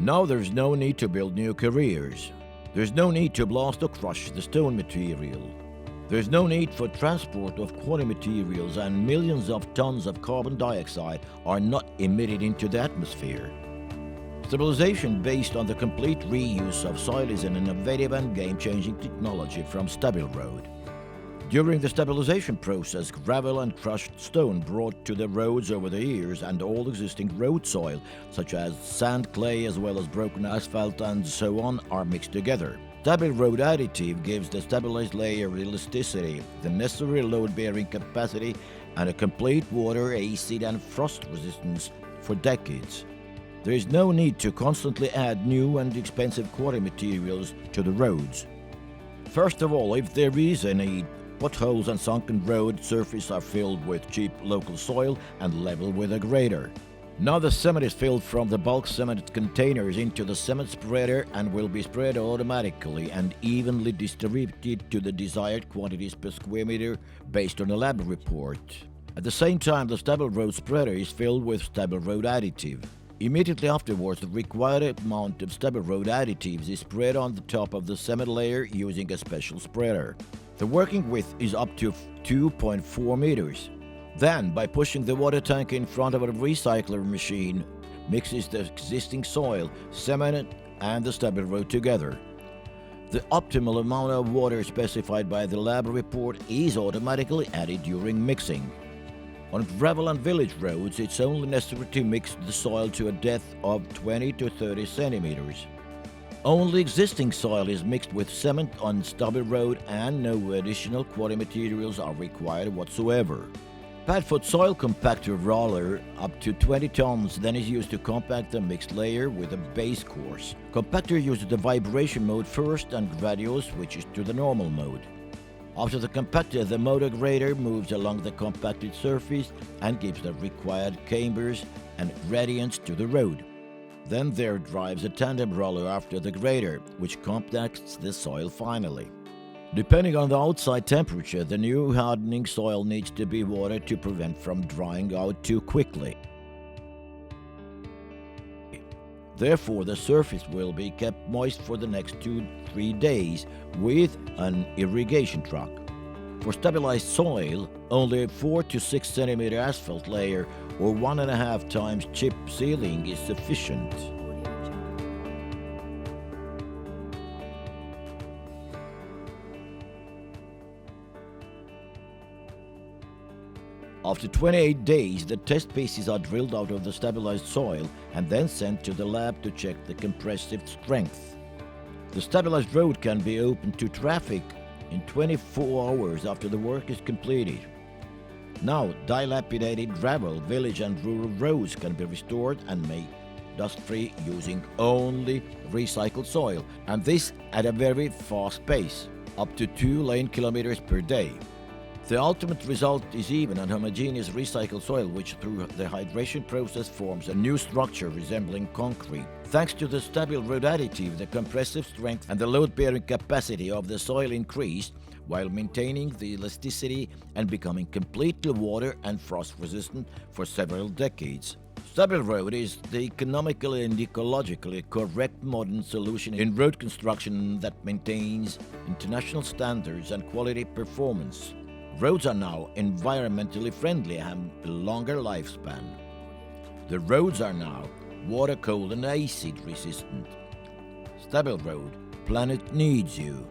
Now there's no need to build new careers. There's no need to blast or crush the stone material. There's no need for transport of quarry materials, and millions of tons of carbon dioxide are not emitted into the atmosphere. Stabilization based on the complete reuse of soil is an innovative and game-changing technology from StabilRoad. During the stabilization process, gravel and crushed stone brought to the roads over the years and all existing road soil, such as sand, clay, as well as broken asphalt and so on, are mixed together. StabilRoad additive gives the stabilized layer elasticity, the necessary load-bearing capacity, and a complete water, acid, and frost resistance for decades. There is no need to constantly add new and expensive quarry materials to the roads. First of all, if there is a need, potholes and sunken road surface are filled with cheap local soil and leveled with a grader. Now the cement is filled from the bulk cement containers into the cement spreader and will be spread automatically and evenly distributed to the desired quantities per square meter based on a lab report. At the same time, the StabilRoad spreader is filled with StabilRoad additive. Immediately afterwards, the required amount of StabilRoad additives is spread on the top of the cement layer using a special spreader. The working width is up to 2.4 meters. Then, by pushing the water tank in front of a recycler machine, mixes the existing soil, cement, and the StabilRoad together. The optimal amount of water specified by the lab report is automatically added during mixing. On gravel and village roads, it's only necessary to mix the soil to a depth of 20 to 30 centimeters. Only existing soil is mixed with cement on StabilRoad and no additional quarry materials are required whatsoever. Padfoot soil compactor roller up to 20 tons then is used to compact the mixed layer with a base course. Compactor uses the vibration mode first and gradually switches to the normal mode. After the compactor, the motor grader moves along the compacted surface and gives the required cambers and gradients to the road. Then there drives a tandem roller after the grader, which compacts the soil finally. Depending on the outside temperature, the new hardening soil needs to be watered to prevent from drying out too quickly. Therefore, the surface will be kept moist for the next 2-3 days with an irrigation truck. For stabilized soil, only a 4 to 6 centimeter asphalt layer or 1.5 times chip sealing is sufficient. After 28 days, the test pieces are drilled out of the stabilized soil and then sent to the lab to check the compressive strength. The stabilized road can be opened to traffic in 24 hours after the work is completed. Now, dilapidated gravel, village and rural roads can be restored and made dust-free using only recycled soil, and this at a very fast pace, up to 2 lane kilometers per day. The ultimate result is even and homogeneous recycled soil which through the hydration process forms a new structure resembling concrete. Thanks to the StabilRoad additive, the compressive strength and the load-bearing capacity of the soil increased while maintaining the elasticity and becoming completely water and frost resistant for several decades. StabilRoad is the economically and ecologically correct modern solution in road construction that maintains international standards and quality performance. Roads are now environmentally friendly and have a longer lifespan. The roads are now water, cold and acid resistant. StabilRoad, planet needs you.